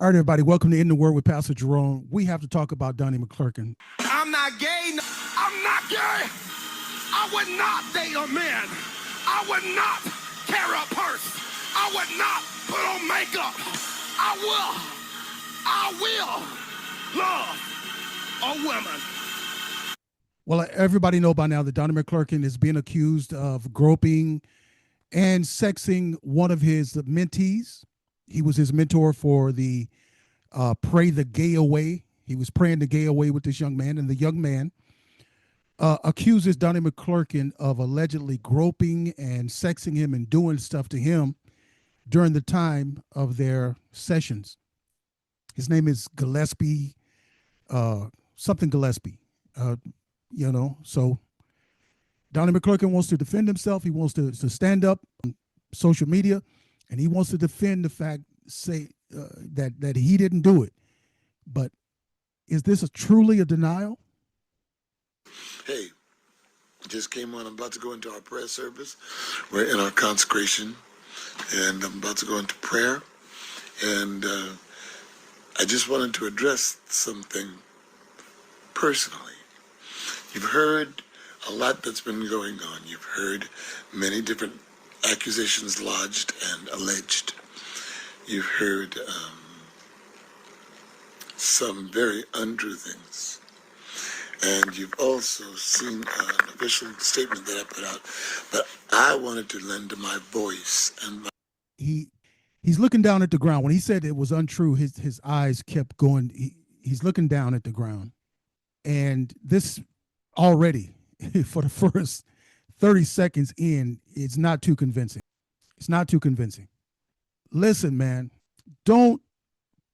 All right, everybody, welcome to In the Word with Pastor Jerone. We have to talk about Donnie McClurkin. I'm not gay. I'm not gay. I would not date a man. I would not carry a purse. I would not put on makeup. I will love a woman. Well, everybody know by now that Donnie McClurkin is being accused of groping and sexing one of his mentees. He was his mentor for the Pray the Gay Away. He was praying the gay away with this young man, and the young man accuses Donnie McClurkin of allegedly groping and sexing him and doing stuff to him during the time of their sessions. His name is Gillespie, something Gillespie, so Donnie McClurkin wants to defend himself. He wants to stand up on social media, and he wants to defend the fact, that he didn't do it. But is this truly a denial? Hey, just came on. I'm about to go into our prayer service. We're in our consecration, and I'm about to go into prayer. And I just wanted to address something personally. You've heard a lot that's been going on. You've heard many different accusations lodged and alleged. You've heard some very untrue things. And you've also seen an official statement that I put out. But I wanted to lend my voice. And He's looking down at the ground. When he said it was untrue, his eyes kept going. He's looking down at the ground. And this already, for the first 30 seconds in, it's not too convincing. It's not too convincing. Listen, man, don't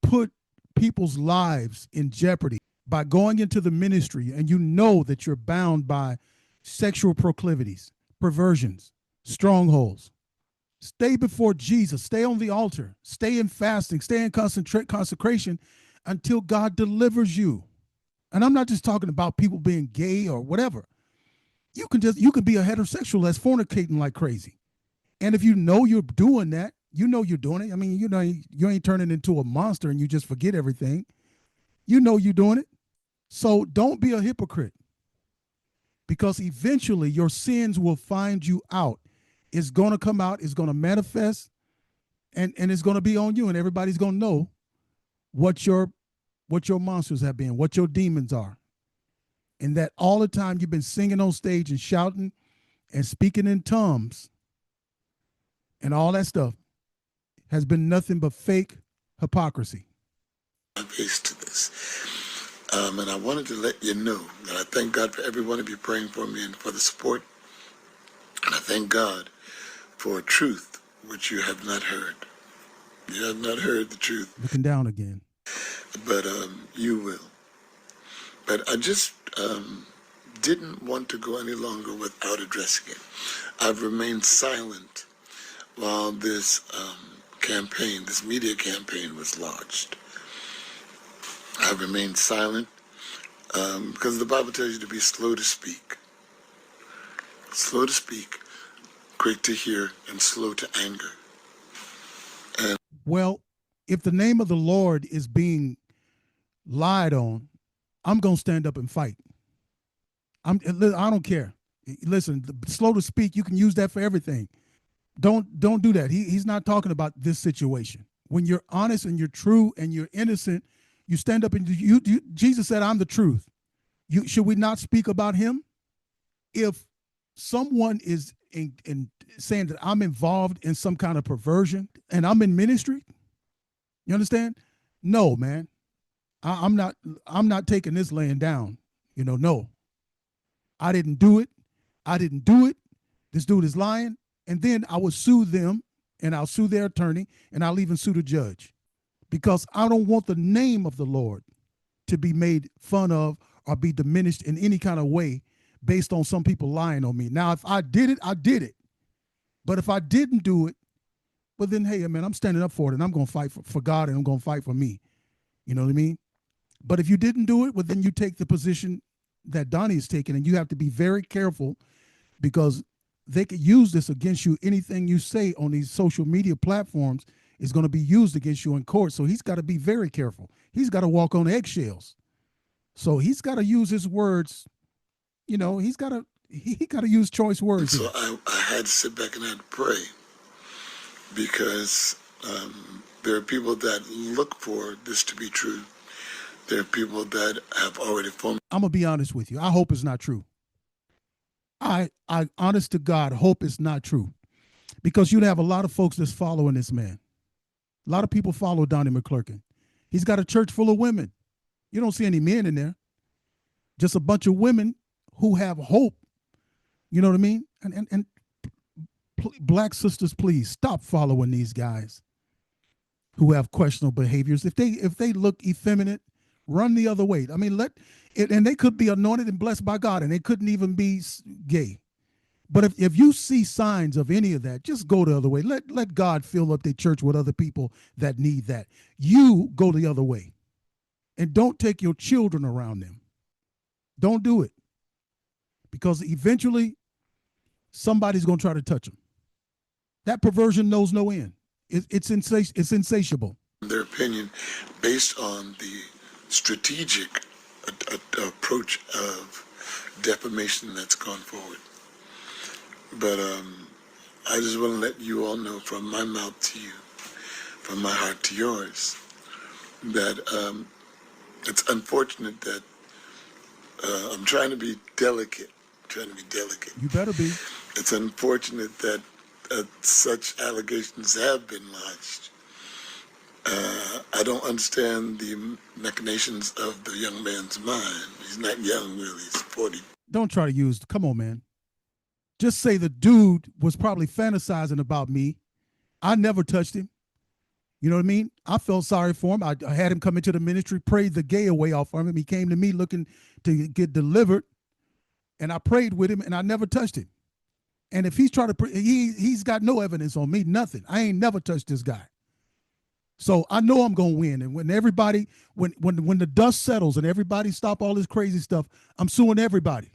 put people's lives in jeopardy by going into the ministry and you know that you're bound by sexual proclivities, perversions, strongholds. Stay before Jesus. Stay on the altar. Stay in fasting. Stay in consecration until God delivers you. And I'm not just talking about people being gay or whatever. You can be a heterosexual that's fornicating like crazy. And if you know you're doing that, you know you're doing it. I mean, you ain't turning into a monster and you just forget everything. You know you're doing it. So don't be a hypocrite, because eventually your sins will find you out. It's going to come out. It's going to manifest, and it's going to be on you, and everybody's going to know what your monsters have been, what your demons are. And that all the time you've been singing on stage and shouting and speaking in tongues and all that stuff has been nothing but fake hypocrisy. Face to this. And I wanted to let you know that I thank God for every one of you praying for me and for the support. And I thank God for truth which you have not heard. You have not heard the truth. Looking down again. But you will. But I just didn't want to go any longer without addressing it. I've remained silent while this this media campaign was launched. I've remained silent because the Bible tells you to be slow to speak. Slow to speak, quick to hear, and slow to anger. And well, if the name of the Lord is being lied on, I'm going to stand up and fight. I don't care. Listen, slow to speak, you can use that for everything. Don't do that. He's not talking about this situation. When you're honest and you're true and you're innocent, you stand up and Jesus said, I'm the truth. Should we not speak about him? If someone is in saying that I'm involved in some kind of perversion and I'm in ministry, you understand? No, man. I'm not taking this laying down. No. I didn't do it. This dude is lying. And then I will sue them, and I'll sue their attorney, and I'll even sue the judge, because I don't want the name of the Lord to be made fun of or be diminished in any kind of way based on some people lying on me. Now, if I did it, I did it. But if I didn't do it, well, then, hey, man, I'm standing up for it, and I'm going to fight for God, and I'm going to fight for me. You know what I mean? But if you didn't do it, well, then you take the position that Donnie is taking, and you have to be very careful, because they could use this against you. Anything you say on these social media platforms is going to be used against you in court. So he's got to be very careful. He's got to walk on eggshells. So he's got to use his words. You know, he got to use choice words. So I had to sit back and I had to pray, because there are people that look for this to be true. There are people that have already formed. I'm going to be honest with you. I hope it's not true. I honest to God, hope it's not true, because you'd have a lot of folks that's following this man. A lot of people follow Donnie McClurkin. He's got a church full of women. You don't see any men in there. Just a bunch of women who have hope. You know what I mean? And black sisters, please stop following these guys who have questionable behaviors. If they look effeminate, run the other way. I mean, and they could be anointed and blessed by God, and they couldn't even be gay. But if you see signs of any of that, just go the other way. Let God fill up their church with other people that need that. You go the other way. And don't take your children around them. Don't do it. Because eventually, somebody's going to try to touch them. That perversion knows no end. It's insatiable. Their opinion based on the strategic approach of defamation that's gone forward. But I just want to let you all know, from my mouth to you, from my heart to yours, that it's unfortunate that I'm trying to be delicate. You better be. It's unfortunate that such allegations have been lodged. I don't understand the machinations of the young man's mind. He's not young, really. He's 40. Don't try to use, come on, man. Just say the dude was probably fantasizing about me. I never touched him. You know what I mean? I felt sorry for him. I had him come into the ministry, prayed the gay away off of him. He came to me looking to get delivered, and I prayed with him, and I never touched him. And if he's trying to, he's got no evidence on me, nothing. I ain't never touched this guy. So I know I'm going to win. And when everybody, when the dust settles and everybody stop all this crazy stuff, I'm suing everybody,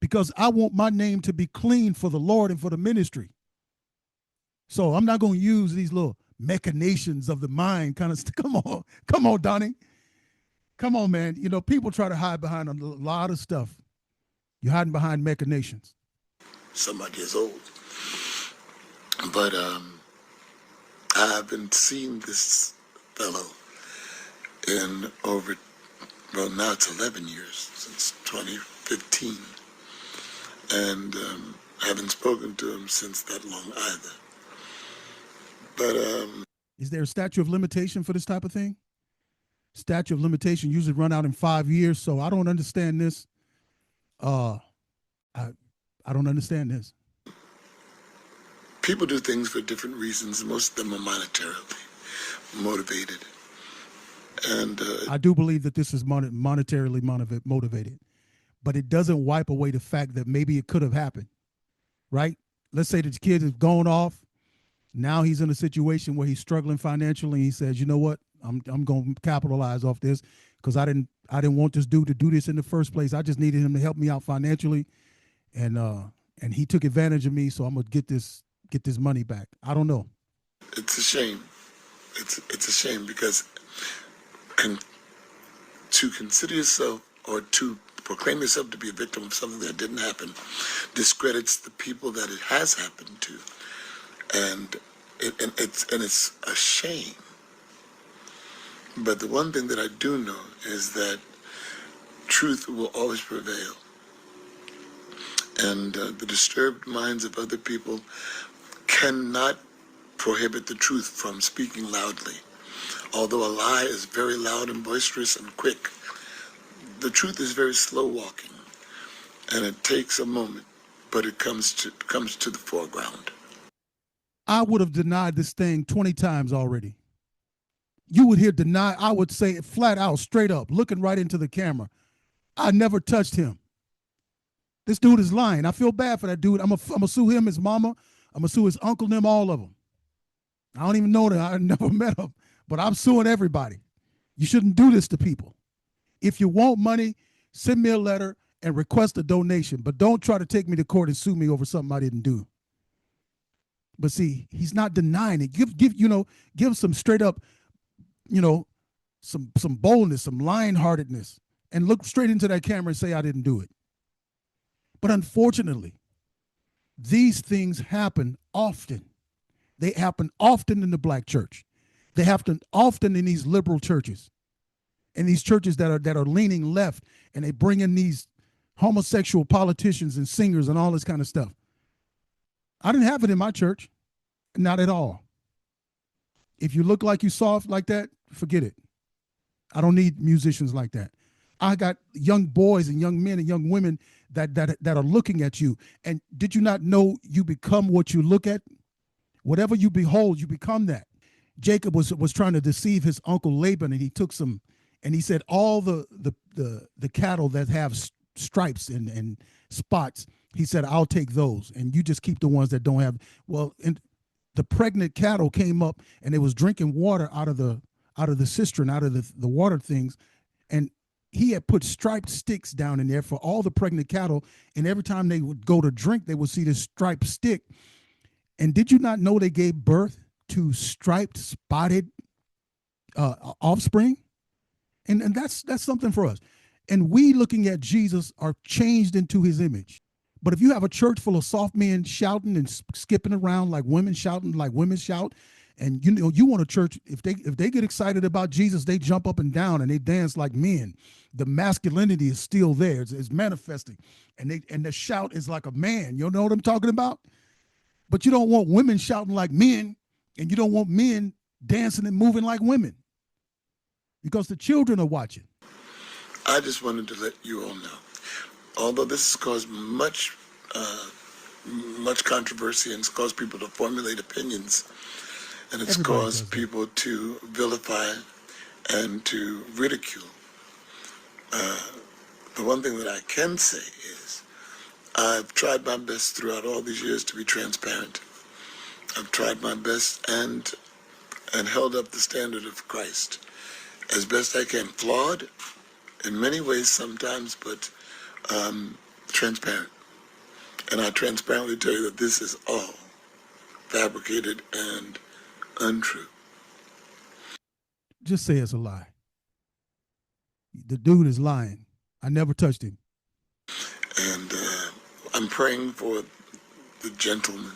because I want my name to be clean for the Lord and for the ministry. So I'm not going to use these little machinations of the mind kind of stuff. Come on, Donnie. Come on, man. You know, people try to hide behind a lot of stuff. You're hiding behind machinations. Somebody is old. But I haven't seen this fellow in over, well, now it's 11 years, since 2015. And I haven't spoken to him since that long either. But is there a statute of limitation for this type of thing? Statute of limitation usually run out in 5 years, so I don't understand this. I don't understand this. People do things for different reasons. Most of them are monetarily motivated. And I do believe that this is monetarily motivated, but it doesn't wipe away the fact that maybe it could have happened, right? Let's say this kid is going off. Now he's in a situation where he's struggling financially. And he says, you know what? I'm going to capitalize off this, because I didn't want this dude to do this in the first place. I just needed him to help me out financially. And he took advantage of me. So I'm going to get this money back. I don't know. It's a shame. It's a shame, because to consider yourself, or to proclaim yourself to be a victim of something that didn't happen, discredits the people that it has happened to. And it's a shame. But the one thing that I do know is that truth will always prevail. And the disturbed minds of other people cannot prohibit the truth from speaking loudly. Although a lie is very loud and boisterous and quick, the truth is very slow walking. And it takes a moment, but it comes to the foreground. I would have denied this thing 20 times already. You would hear deny. I would say it flat out, straight up, looking right into the camera. I never touched him. This dude is lying. I feel bad for that dude. I'm gonna sue him, his mama. I'm gonna sue his uncle, them, all of them. I don't even know them. I never met them, but I'm suing everybody. You shouldn't do this to people. If you want money, send me a letter and request a donation, but don't try to take me to court and sue me over something I didn't do. But see, he's not denying it. Give some straight up, some boldness, some lion-heartedness, and look straight into that camera and say, I didn't do it. But unfortunately, these things happen often. They happen often in the black church. They happen often in these liberal churches, and these churches that are leaning left, and they bring in these homosexual politicians and singers and all this kind of stuff. I didn't have it in my church, not at all. If you look like you soft like that, forget it. I don't need musicians like that. I got young boys and young men and young women that are looking at you. And did you not know you become what you look at? Whatever you behold, you become that. Jacob was trying to deceive his uncle Laban, and he took some, and he said, all the cattle that have stripes and spots, he said, I'll take those, and you just keep the ones that don't have. Well, and the pregnant cattle came up, and it was drinking water out of the cistern, out of the water things, and he had put striped sticks down in there for all the pregnant cattle, and every time they would go to drink, they would see this striped stick. And did you not know they gave birth to striped, spotted offspring? And that's something for us. And we, looking at Jesus, are changed into his image. But if you have a church full of soft men shouting and skipping around like women shouting like women shout, and you want a church, if they get excited about Jesus, they jump up and down and they dance like men. The masculinity is still there. It's manifesting. And the shout is like a man. You know what I'm talking about? But you don't want women shouting like men, and you don't want men dancing and moving like women, because the children are watching. I just wanted to let you all know, although this has caused much controversy, and it's caused people to formulate opinions, and it's caused people to vilify and to ridicule. The one thing that I can say is I've tried my best throughout all these years to be transparent. I've tried my best and held up the standard of Christ as best I can. Flawed in many ways sometimes, but transparent. And I transparently tell you that this is all fabricated and untrue. Just say it's a lie. The dude is lying. I never touched him. And I'm praying for the gentleman.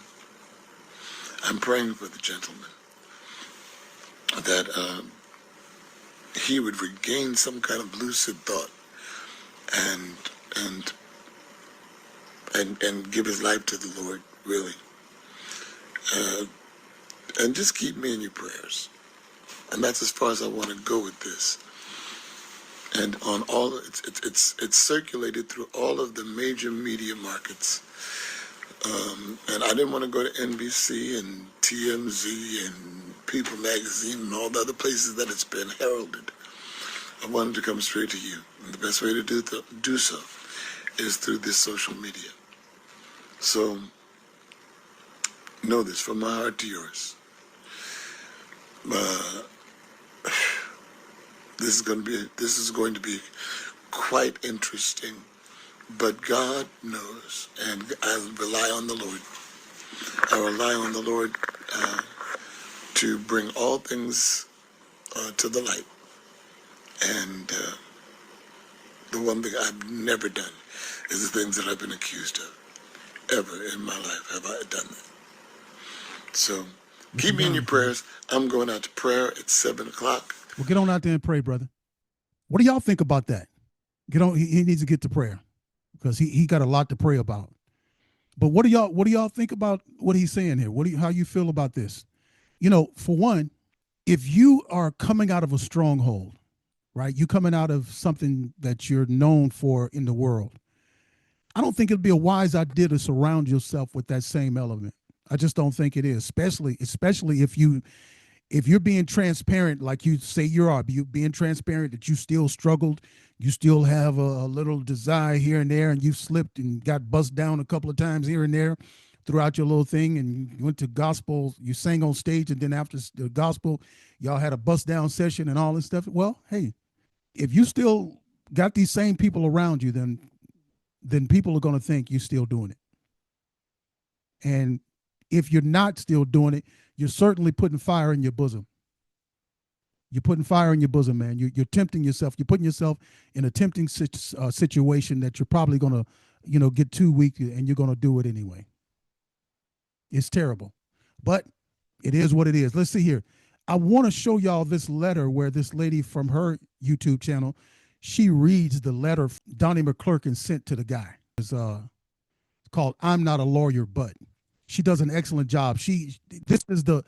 I'm praying for the gentleman that he would regain some kind of lucid thought and give his life to the Lord, really. And just keep me in your prayers. And that's as far as I want to go with this. And on all, it's circulated through all of the major media markets. And I didn't want to go to NBC and TMZ and People Magazine and all the other places that it's been heralded. I wanted to come straight to you. And the best way to do so is through this social media. So know this, from my heart to yours. This is going to be quite interesting, but God knows, and I rely on the Lord. I rely on the Lord to bring all things to the light. And the one thing I've never done is the things that I've been accused of. Ever in my life have I done that. So keep me in your prayers. I'm going out to prayer at 7:00. Well, get on out there and pray, brother. What do y'all think about that? Get on. He needs to get to prayer because he got a lot to pray about. But what do y'all think about what he's saying here? How you feel about this? For one, if you are coming out of a stronghold, right? You coming out of something that you're known for in the world. I don't think it'd be a wise idea to surround yourself with that same element. I just don't think it is, especially if you're being transparent, like you say you being transparent that you still struggled, you still have a little desire here and there, and you slipped and got bussed down a couple of times here and there throughout your little thing, and you went to gospel, you sang on stage, and then after the gospel, y'all had a bust down session and all this stuff. Well, hey, if you still got these same people around you, then people are going to think you're still doing it. And if you're not still doing it, you're certainly putting fire in your bosom. You're putting fire in your bosom, man. You're tempting yourself. You're putting yourself in a tempting situation that you're probably going to, get too weak, and you're going to do it anyway. It's terrible, but it is what it is. Let's see here. I want to show y'all this letter where this lady from her YouTube channel, she reads the letter Donnie McClurkin sent to the guy. It's called "I'm Not a Lawyer, But." She does an excellent job. This is the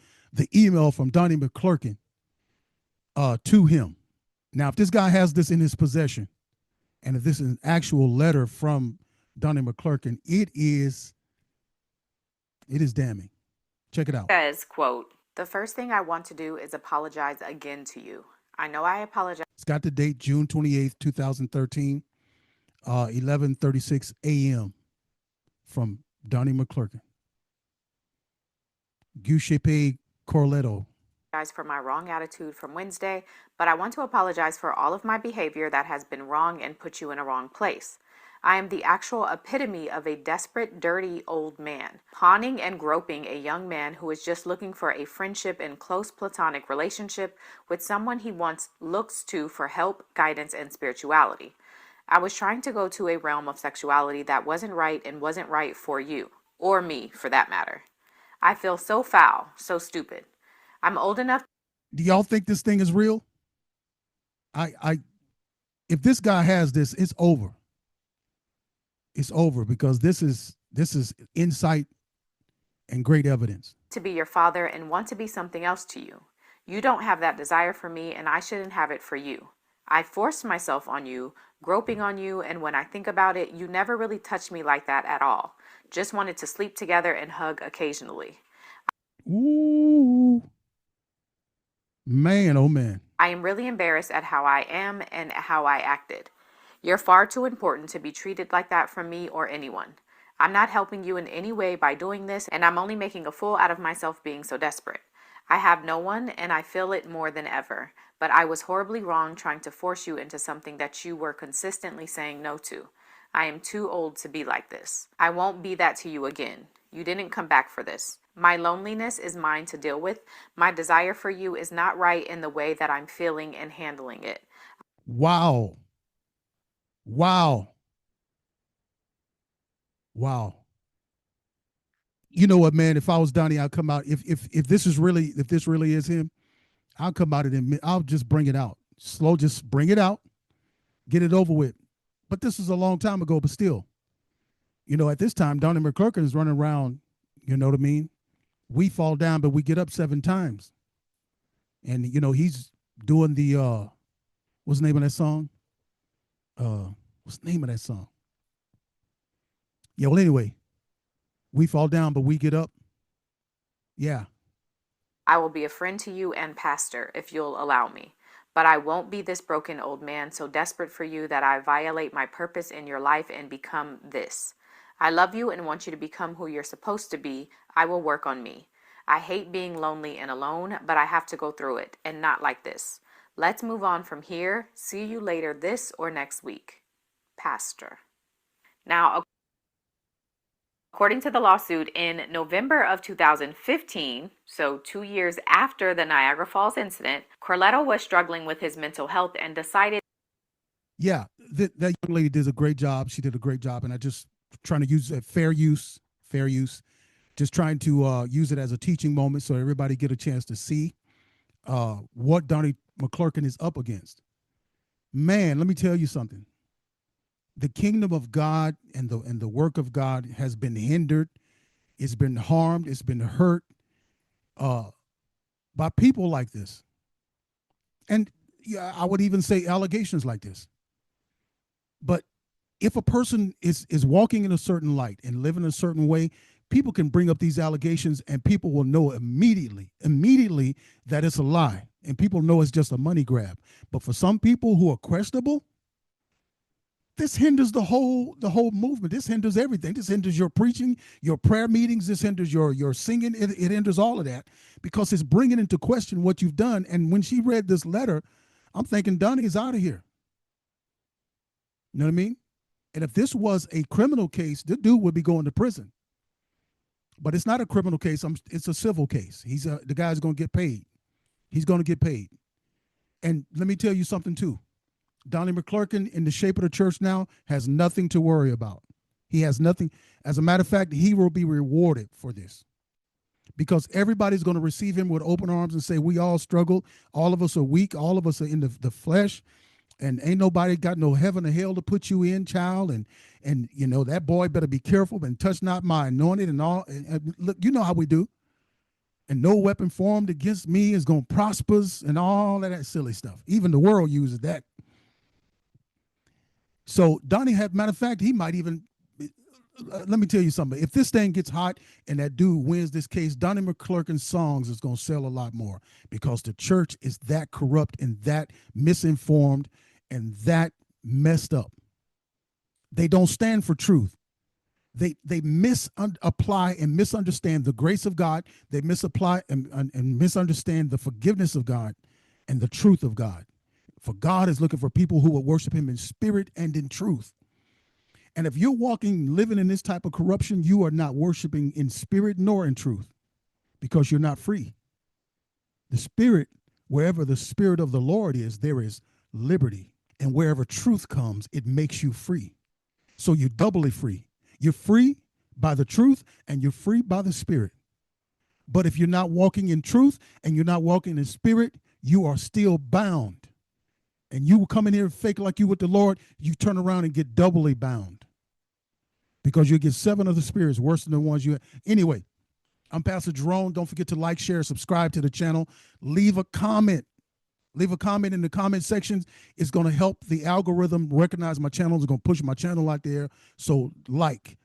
email from Donnie McClurkin to him. Now, if this guy has this in his possession, and if this is an actual letter from Donnie McClurkin, it is damning. Check it out. Says, quote, "The first thing I want to do is apologize again to you. I know I apologize." It's got the date June 28th, 2013, 11:36 a.m. from Donnie McClurkin. Giuseppe Corletto. For my wrong attitude from Wednesday, but I want to apologize for all of my behavior that has been wrong and put you in a wrong place. I am the actual epitome of a desperate, dirty old man, pawning and groping a young man who is just looking for a friendship and close platonic relationship with someone he once looks to for help, guidance, and spirituality. I was trying to go to a realm of sexuality that wasn't right and wasn't right for you, or me for that matter. I feel so foul, so stupid. I'm old enough. Do y'all think this thing is real? If this guy has this, it's over. It's over, because this is insight and great evidence. To be your father and want to be something else to you. You don't have that desire for me, and I shouldn't have it for you. I forced myself on you, groping on you, and when I think about it, you never really touched me like that at all. Just wanted to sleep together and hug occasionally. Ooh. Man, oh man. I am really embarrassed at how I am and how I acted. You're far too important to be treated like that from me or anyone. I'm not helping you in any way by doing this, and I'm only making a fool out of myself being so desperate. I have no one, and I feel it more than ever, but I was horribly wrong trying to force you into something that you were consistently saying no to. I am too old to be like this. I won't be that to you again. You didn't come back for this. My loneliness is mine to deal with. My desire for you is not right in the way that I'm feeling and handling it. Wow. Wow. Wow. You know what, man? If I was Donnie, I'd come out. If this really is him, I'll come out and I'll just bring it out. Slow, just bring it out. Get it over with. But this is a long time ago, but still. At this time, Donnie McClurkin is running around, you know what I mean? We fall down, but we get up 7 times. And, he's doing the, what's the name of that song? What's the name of that song? Yeah, well, anyway, we fall down, but we get up. Yeah. I will be a friend to you and pastor if you'll allow me. But I won't be this broken old man so desperate for you that I violate my purpose in your life and become this. I love you and want you to become who you're supposed to be. I will work on me. I hate being lonely and alone, but I have to go through it, and not like this. Let's move on from here. See you later this or next week. Pastor. Now, according to the lawsuit, in November of 2015, so 2 years after the Niagara Falls incident, Corletto was struggling with his mental health and decided. Yeah, that young lady did a great job. She did a great job, and I just trying to use fair use, just trying to use it as a teaching moment so everybody get a chance to see what Donnie McClurkin is up against. Man, let me tell you something. The kingdom of God and the work of God has been hindered. It's been harmed. It's been hurt by people like this. And yeah, I would even say allegations like this. But if a person is walking in a certain light and living a certain way, people can bring up these allegations and people will know immediately that it's a lie. And people know it's just a money grab. But for some people who are questionable, this hinders the whole movement. This hinders everything. This hinders your preaching, your prayer meetings. This hinders your singing. It hinders all of that because it's bringing into question what you've done. And when she read this letter, I'm thinking Donnie is out of here. You know what I mean? And if this was a criminal case, the dude would be going to prison. But it's not a criminal case. It's a civil case. The guy's going to get paid. He's going to get paid. And let me tell you something too. Donnie McClurkin, in the shape of the church now, has nothing to worry about. He has nothing. As a matter of fact, he will be rewarded for this, because everybody's going to receive him with open arms and say, we all struggle. All of us are weak. All of us are in the flesh. And ain't nobody got no heaven or hell to put you in, child. And you know, that boy better be careful and touch not my anointed and all. And look, you know how we do. And no weapon formed against me is going to prosper and all of that silly stuff. Even the world uses that. So Donnie had, matter of fact, he might even, let me tell you something. If this thing gets hot and that dude wins this case, Donnie McClurkin's songs is going to sell a lot more, because the church is that corrupt and that misinformed and that messed up. They don't stand for truth. They misapply and misunderstand the grace of God. They misapply and misunderstand the forgiveness of God and the truth of God. For God is looking for people who will worship him in spirit and in truth. And if you're living in this type of corruption, you are not worshiping in spirit nor in truth, because you're not free. The spirit, wherever the spirit of the Lord is, there is liberty. And wherever truth comes, it makes you free. So you're doubly free. You're free by the truth and you're free by the spirit. But if you're not walking in truth and you're not walking in spirit, you are still bound. And you will come in here and fake like you with the Lord, you turn around and get doubly bound, because you get 7 of the spirits worse than the ones you have. Anyway, I'm Pastor Jerone. Don't forget to like, share, subscribe to the channel. Leave a comment. Leave a comment in the comment section. It's going to help the algorithm recognize my channel. It's going to push my channel out there. So like,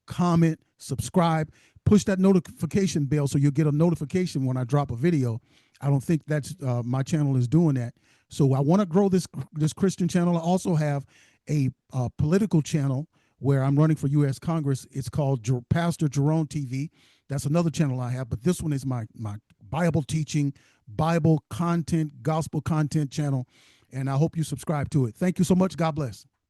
comment, subscribe, push that notification bell so you'll get a notification when I drop a video. I don't think that's my channel is doing that. So I want to grow this Christian channel. I also have a political channel where I'm running for U.S. Congress. It's called Pastor Jerone TV. That's another channel I have, but this one is my Bible teaching, Bible content, gospel content channel, and I hope you subscribe to it. Thank you so much. God bless.